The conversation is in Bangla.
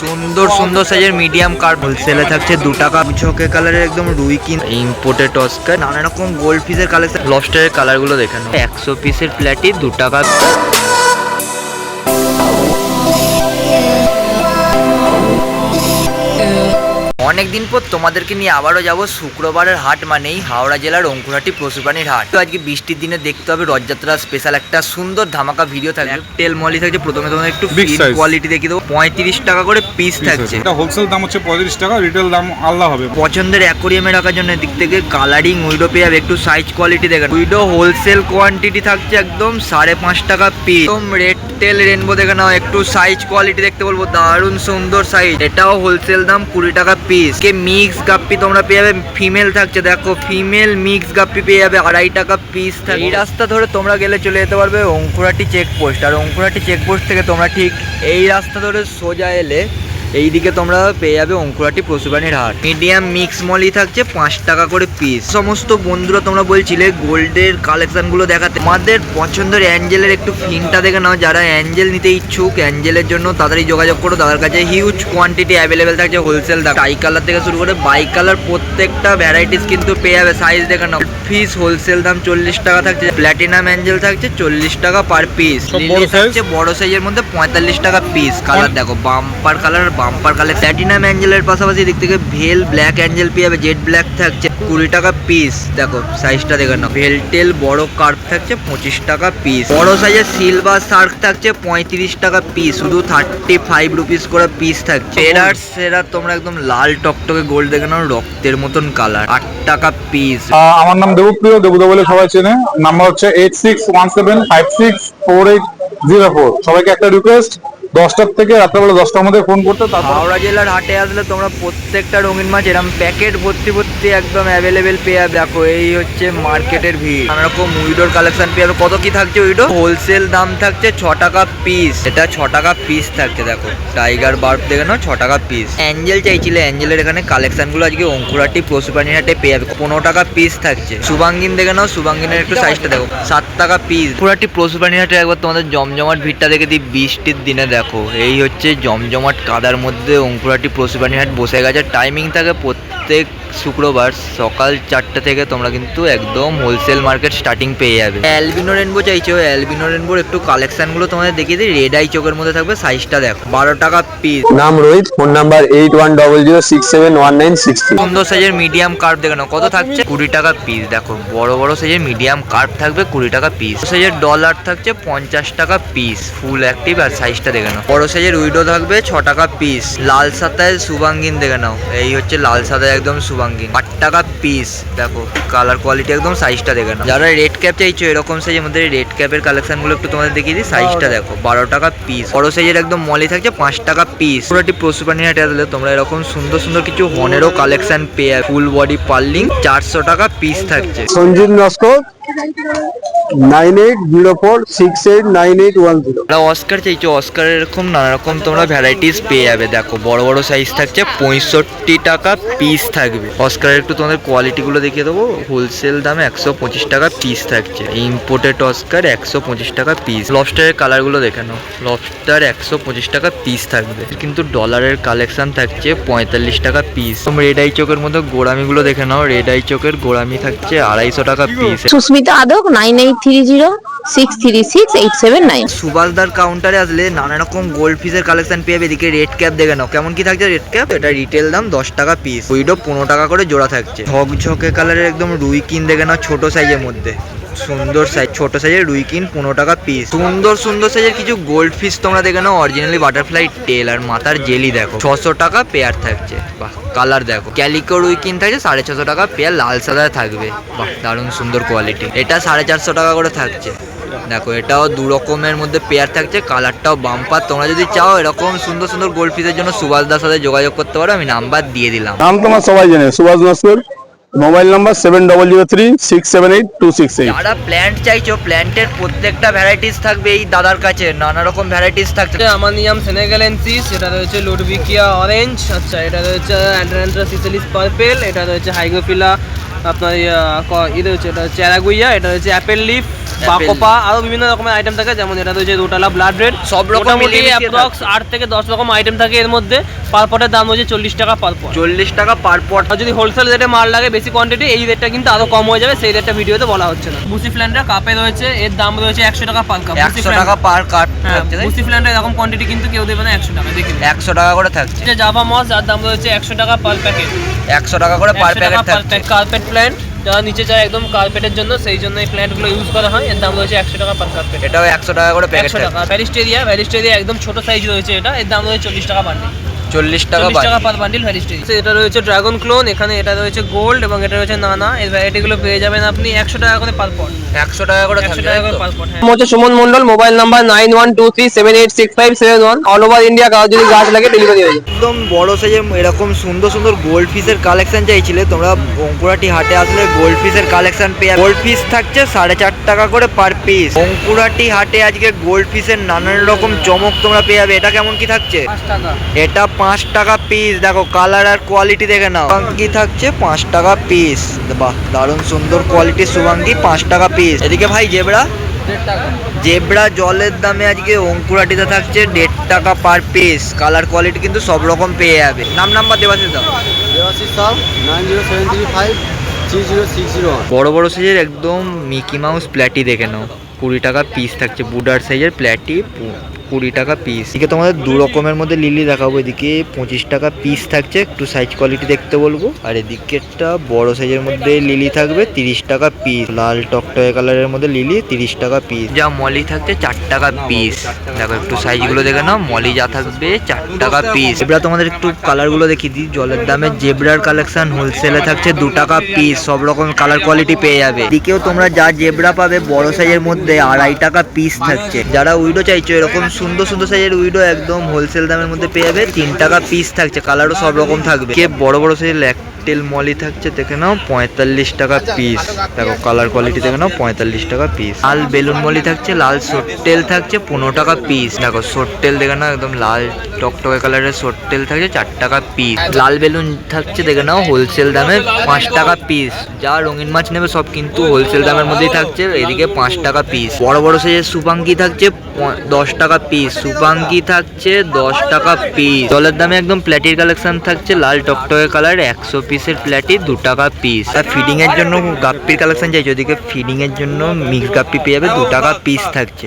সুন্দর সুন্দর সাইজের মিডিয়াম কার্প হোলসেলে থাকছে 2 টাকা। ঝোঁকে কালারের একদম রুইকিন ইম্পোর্টেড অস্কার, নানা রকম গোল্ড ফিশের কালেকশন। লবস্টারের কালার গুলো দেখেন, 100 পিসের প্ল্যাটি 2 টাকা। অনেকদিন পর তোমাদেরকে নিয়ে আবারও যাব শুক্রবারের হাট, মানেই হাওড়া জেলার অঙ্কুরহাটি পশুপ্রাণীর হাট। তো আজকে বৃষ্টির দিনে দেখতে হবে রথযাত্রা স্পেশাল একটা সুন্দর ধামাকা ভিডিও থাকবে। টেল মলি থাকছে, প্রথমে তোমাদের একটু কোয়ালিটি দেখিয়ে দেবো। 35 টাকা করে পিস থাকছে। এটা হোলসেল দাম হচ্ছে 35 টাকা, রিটেল দাম আলাদা হবে। পছন্দের অ্যাকোরিয়ামে রাখার জন্য দিক থেকে কালারিং উইডো পেয়ে যাবে। একটু সাইজ কোয়ালিটি দেখেন, উইডো হোলসেল কোয়ান্টিটি থাকছে একদম 5.5 টাকা পিস। একদম রেড টেল রেনবো দেখে নাও, একটু সাইজ কোয়ালিটি দেখতে বলবো, দারুণ সুন্দর সাইজ। এটাও হোলসেল দাম 20 টাকা পিস। কে মিক্স গাপ্পি তোমরা পেয়ে যাবে, ফিমেল থাকছে, দেখো ফিমেল মিক্স গাপ্পি পেয়ে যাবে 2.5 টাকা পিস। এই রাস্তা ধরে তোমরা গেলে চলে যেতে পারবে অঙ্কুরহাটি চেকপোস্ট। আর অঙ্কুরহাটি চেকপোস্ট থেকে তোমরা ঠিক এই রাস্তা ধরে সোজা এলে এইদিকে তোমরা পেয়ে যাবে অঙ্কুরহাটি পশুপ্রাণীর হাট। মিডিয়াম মিক্স মলি থাকছে 5 টাকা করে পিস। সমস্ত বন্ধুরা তোমরা বলছিলে গোল্ডের কালেকশন গুলো দেখাতে, আমাদের পছন্দের অ্যাঞ্জেলের একটু ফিনটা দেখে নাও। যারা অ্যাঞ্জেল নিতে ইচ্ছুক, অ্যাঞ্জেলের জন্য তাড়াতাড়ি যোগাযোগ করো, তাদের কাছে হিউজ কোয়ান্টিটি অ্যাভেলেবেল থাকছে হোলসেল দাম। টাই কালার থেকে শুরু করে বাই কালার প্রত্যেকটা ভ্যারাইটিস কিন্তু পেয়ে যাবে। সাইজ দেখে নাও, ফিস হোলসেল দাম 40 টাকা থাকছে। প্ল্যাটিনাম অ্যাঞ্জেল থাকছে 40 টাকা পার পিস। লিলি থাকছে বড় সাইজের মধ্যে 45 টাকা পিস। কালার দেখো, bumper colour, bumper colour. Platinum অ্যাঞ্জেলের পাশাপাশি দিক থেকে ভেল ব্ল্যাক অ্যাঞ্জেল পেয়ে যাবে, জেড ব্ল্যাক থাকছে 20 টাকা পিস। দেখো সাইজটা দেখে নাও। ভেলটেল বড় কার্প থাকছে 25 টাকা পিস। বড় সাইজের সিলভার শার্ক থাকছে 35 টাকা পিস, শুধু 35 রুপিস করে পিস থাকছে। সেরা তোমরা একদম লাল টকটকে গোল্ড দেখে নাও, রক্তের মতন কালার, 8 টাকা পিস। আমার নাম দেবপ্রিয়, দেবুদা বলে সবাই চেনে। নাম্বার হচ্ছে 8617564804। সবাইকে একটা রিকোয়েস্ট, 10টার থেকে রাত্রেবেলা 10টার মধ্যে ফোন করতে। হাওড়া জেলার হাটে আসলে তোমরা প্রত্যেকটা রঙিন মাছ এরকম প্যাকেট ভর্তি ভর্তি একদম অ্যাভেলেবেল পেয়ে যাবে। দেখো এই হচ্ছে মার্কেটের ভিড়। নানা রকম উইডোর কালেকশন পেয়ে যাবে। কত কি থাকছে উইডো? হোলসেল দাম থাকছে 6 টাকা পিস। এটা 6 টাকা পিস থাকছে। দেখো টাইগার বার্ব দেখে নাও, 6 টাকা পিস। অ্যাঞ্জেল চাইছিলে, অ্যাঞ্জেলের এখানে কালেকশন গুলো আজকে অঙ্কুরহাটি পশুপ্রাণীর হাটে পেয়ে যাবে। 15 টাকা পিস থাকছে। শুভাঙ্গিন দেখে নাও, শুভাঙ্গিনের একটু সাইজটা দেখো, 7 টাকা পিস। অঙ্কুরহাটি পশুপ্রাণীর হাটে একবার তোমাদের জমজমাট ভিড়টা দেখে দিই বৃষ্টির দিনে। দেখো এই হচ্ছে জমজমাট কাদার মধ্যে অঙ্কুরহাটি পশুপ্রাণী হাট বসে গেছে। টাইমিং থাকে প্রত্যেক শুক্রবার সকাল 4টে থেকে তোমরা কিন্তু একদম হোলসেল মার্কেট স্টার্টিং পেয়ে যাবে। অ্যালবিনো রেনবো চাইছো, অ্যালবিনো রেনবোর একটু কালেকশন গুলো তোমাদের দেখিয়ে দিই। রেড আই চোখের মধ্যে থাকবে, সাইজটা দেখো 12 টাকা পিস। নাম রোহিত, ফোন নাম্বার 8100671963। সুন্দর সাইজের মিডিয়াম কার্প দেখে নাও, কত থাকছে? 20 টাকা পিস। দেখো বড় বড় সাইজের মিডিয়াম কার্প থাকবে 20 টাকা পিস। সাইজের ডলার থাকছে 50 টাকা পিস, ফুল অ্যাক্টিভ। আর সাইজটা দেখে নাও। বড় সাইজের উইডো থাকবে 6 টাকা পিস। লাল সাদায় শুভাঙ্গিন দেখে নাও, এই হচ্ছে লাল সাদায় একদম শুভাঙ্গিন, 8 টাকা পিস। দেখো কালার কোয়ালিটি একদম, সাইজটা দেখে নাও। যারা রেড ক্যাপ চাইছো এরকম সাইজের মধ্যে রেড ক্যাপের কালেকশন গুলো একটু তোমাদের দেখিয়ে দিই। সাইজটা দেখো 12 টাকা পিস। বড় সাইজের একদম মলি থাকছে 5 টাকা পিস। পুরোটি পশুপ্রাণী হাটে আসলে তোমরা এরকম সুন্দর সুন্দর কিছু হনেরও কালেকশন পেয়ে, ফুল বডি পার্লিং 400 টাকা পিস থাকছে। সঞ্জিত নস্কর, 9804689810। অস্কার চাইছো, অস্কার এরকম নানা রকম তোমরা ভ্যারাইটিস পেয়ে যাবে। দেখো বড় বড় সাইজ থাকছে 65 টাকা পিস থাকবে। অস্কারের একটু তোমাদের কোয়ালিটি গুলো দেখিয়ে দেবো। হোলসেল দামে 125 টাকা পিস থাকছে। ইম্পোর্টেড অস্কার 125 টাকা পিস। লবস্টারের কালার গুলো দেখে নাও, লবস্টার 125 টাকা পিস থাকবে। কিন্তু ডলারের কালেকশন থাকছে 45 টাকা পিস। রেড আই চোখের মধ্যে গোড়ামি গুলো দেখে নাও, রেড আই চোখের গোড়ামি থাকছে 250 টাকা পিস। সুস্মিতা আদক, 9830636879। সুভাষদার কাউন্টারে আসলে নানা রকম গোল্ড ফিশের কালেকশন পেয়ে যাবে। এদিকে রেড ক্যাপ দেখে নাও, কেমন কি থাকছে রেড ক্যাপ। এটা রিটেল দাম 10 টাকা পিস, উইডো 15 টাকা করে জোড়া থাকছে। ঝকঝকে কালারের একদম রুইকিন দেখে নাও, ছোট সাইজের মধ্যে সুন্দর সাইজ, ছোট সাইজের রুইকিন 15 টাকা পিস। সুন্দর সুন্দর সাইজের কিছু গোল্ড ফিশ তোমরা দেখে নাও, অরিজিনালি বাটারফ্লাই টেল আর মাথার জেলি দেখো 600 টাকা পেয়ার থাকছে। বাহ কালার দেখো, ক্যালিকো রুইকিন থাকছে 650 টাকা পেয়ার, লাল সাদা থাকবে। বাহ দারুণ সুন্দর কোয়ালিটি। এটা 450 টাকা করে থাকছে। দেখো এটাও 2 রকমের মধ্যে পেয়ার থাকছে, কালারটাও বাম্পার। তোমরা যদি চাও এরকম সুন্দর সুন্দর গোল্ড ফিশের জন্য সুভাষদার সাথে যোগাযোগ করতে পারো, আমি নাম্বার দিয়ে দিলাম। নাম তোমার সবাই জানে, সুভাষ নস্কর। Mobile number 7003678268। যারা প্ল্যান্ট চাইছো, প্ল্যান্টের প্রত্যেকটা ভ্যারাইটিস থাকবে এই দাদার কাছে, নানা রকম ভ্যারাইটিস থাকছে। আমানিয়াম সেনেগালেন্সিস, এটা রয়েছে লুডভিকিয়া অরেঞ্জ, আচ্ছা এটা রয়েছে অ্যান্ড্রান্ট্রা সিসিলিস পার্পেল, এটা রয়েছে হাইগোফিলা আপনার এটা হচ্ছে এটা চ্যারাগুইয়া, এটা হচ্ছে অ্যাপেল লিফ, বাকোপা আরো বিভিন্ন রকমের আইটেম থাকে, যেমন এটা রয়েছে রোটালা ব্লাড রেড, সব রকম মোটামুটি মিলিয়ে মিশিয়ে অ্যাপ্রক্স 8 থেকে 10 রকম আইটেম থাকে এর মধ্যে। পার পটের দাম হচ্ছে 40 টাকা পার পট। 40 টাকা পার পট। আর যদি হোলসেল রেটে মাল লাগে বেশি কোয়ান্টিটি, এই রেটটা কিন্তু আরো কম হয়ে যাবে, সেই রেটটা ভিডিওতে বলা হচ্ছে না। বুসি ফ্ল্যান্ডার কাপে রয়েছে, এর দাম রয়েছে 100 টাকা পার কাপ। 100 টাকা পার কাপ হ্যাঁ, থাকছে। বুসি ফ্ল্যান্ডার এরকম কোয়ান্টিটি কিন্তু কেউ দেবে না 100 টাকা, দেখুন 100 টাকা করে থাকছে। যে জাভা মস, যার দাম রয়েছে 100 টাকা পার প্যাকেট। 100 টাকা করে পার প্যাকেট থাকছে। কার্পেট প্ল্যান্ট, যারা নিচে যায় একদম কার্পেটের জন্য, সেই জন্য এই প্ল্যান্টগুলো ইউজ করা হয়। এর দাম রয়েছে 100 টাকা পার কার্পেট। এটাও 100 টাকা করে প্যাকেট 100 টাকা। ভ্যারিস্টেরিয়া একদম ছোট সাইজ রয়েছে, এটা এর দাম রয়েছে 40 টাকা বান্ডিল। 40 টাকা 40 টাকা পার বান্ডিল ভ্যারিস্টেরিয়া। এটা রয়েছে ড্রাগন ক্লোন, এখানে এটা রয়েছে গোল্ড এবং এটা রয়েছে নানা। এই ভ্যারাইটিগুলো পেয়ে যাবেন আপনি 100 টাকা করে পার পট। 100 টাকা করে 100 থাকছে। টাকা করে পার পট। হচ্ছে Suman Mondal, mobile number 9123786571। All over India কারো যদি গাছ লাগে ডেলিভারি হয়ে যায়। একদম বড় সাইজের এরকম সুন্দর সুন্দর গোল্ড ফিশের কালেকশন চাইছিলে তোমরা, অঙ্কুরাটি হাটে আসলে গোল্ড ফিশের কালেকশন পেয়ে যাবে। গোল্ড ফিশ থাকছে 4.5 টাকা করে পার পিস। অঙ্কুরাটি হাটে আজকে গোল্ড ফিশের নানান রকম চমক তোমরা পেয়ে যাবে। এটা কেমন কি থাকছে? 5 টাকা। এটা 5 টাকা পিস। দেখো কালার আর কোয়ালিটি দেখে নাও। সুবাঙ্গি থাকছে 5 টাকা পিস। বাহ, দারুণ সুন্দর কোয়ালিটির সুবাঙ্গি 5 টাকা পিস। এদিকে ভাই জেবরা, 1.5 টাকা। জেব্রা জলের দামে আজকে অঙ্কুরাটিতে থাকছে 1.5 টাকা পার পিস। কালার কোয়ালিটি কিন্তু সব রকম পেয়ে যাবে। নাম্বার দেওয়াছে দাও। 9073353061। বড় বড় সাইজের একদম মিকি মাউস প্ল্যাটি দেখে নাও, 20 টাকা পিস থাকছে। বুডার সাইজের প্ল্যাটি 20 টাকা পিস। এদিকে তোমাদের দু রকমের মধ্যে লিলি দেখাবো। এদিকে 25 টাকা পিস থাকছে, একটু সাইজ কোয়ালিটি দেখতে বলবো। আর এদিকেরটা বড় সাইজের মধ্যে লিলি থাকবে 30 টাকা পিস। লাল টকটকে কালারের মধ্যে লিলি 30 টাকা পিস। যা মলি থাকছে 4 টাকা পিস। দেখো একটু সাইজগুলো দেখে নাও, মলি যা থাকবে 4 টাকা পিস। জেব্রা তোমাদের একটু কালারগুলো দেখিয়ে দিই। জলের দামে জেব্রার কালেকশন হোলসেলে থাকছে 2 টাকা পিস। সব রকম কালার কোয়ালিটি পেয়ে যাবে। এদিকেও তোমরা যা জেব্রা পাবে বড় সাইজের মধ্যে 2.5 টাকা পিস থাকছে। যারা উইডো চাইছো এরকম সুন্দর সুন্দর সাইজের উইডো একদম হোলসেল দামের মধ্যে পেয়ে যাবে। 3 টাকা পিস থাকছে। কালারও সব রকম থাকবে। কে বড় বড় সাইজের ল্যাকটেল মলি থাকছে দেখে নাও 45 টাকা পিস। দেখো কালার কোয়ালিটি দেখে নাও 45 টাকা পিস। লাল বেলুন মলি থাকছে, লাল সোট্টেল থাকছে 15 টাকা পিস। দেখো সোট্টেল দেখে নাও একদম লাল টকটকে কালারের সোট্টেল থাকছে 4 টাকা পিস। লাল বেলুন থাকছে দেখে নাও হোলসেল দামে 5 টাকা পিস। যা রঙিন মাছ নেবে সব কিন্তু হোলসেল দামের মধ্যেই থাকছে। এদিকে 5 টাকা পিস। বড় বড় সাইজের সুপাঙ্কি থাকছে 10 টাকা পিস। সুপাঙ্কি থাকছে 10 টাকা পিস। জলের দামে একদম প্ল্যাটির কালেকশন থাকছে, লাল টকটকে কালার 100 পিসের প্ল্যাটি 2 টাকা পিস। আর ফিডিং এর জন্য গাপ্পির কালেকশন চাইছে, ওদিকে ফিডিং এর জন্য মিক্স গাপ্পি পেয়ে যাবে 2 টাকা পিস থাকছে।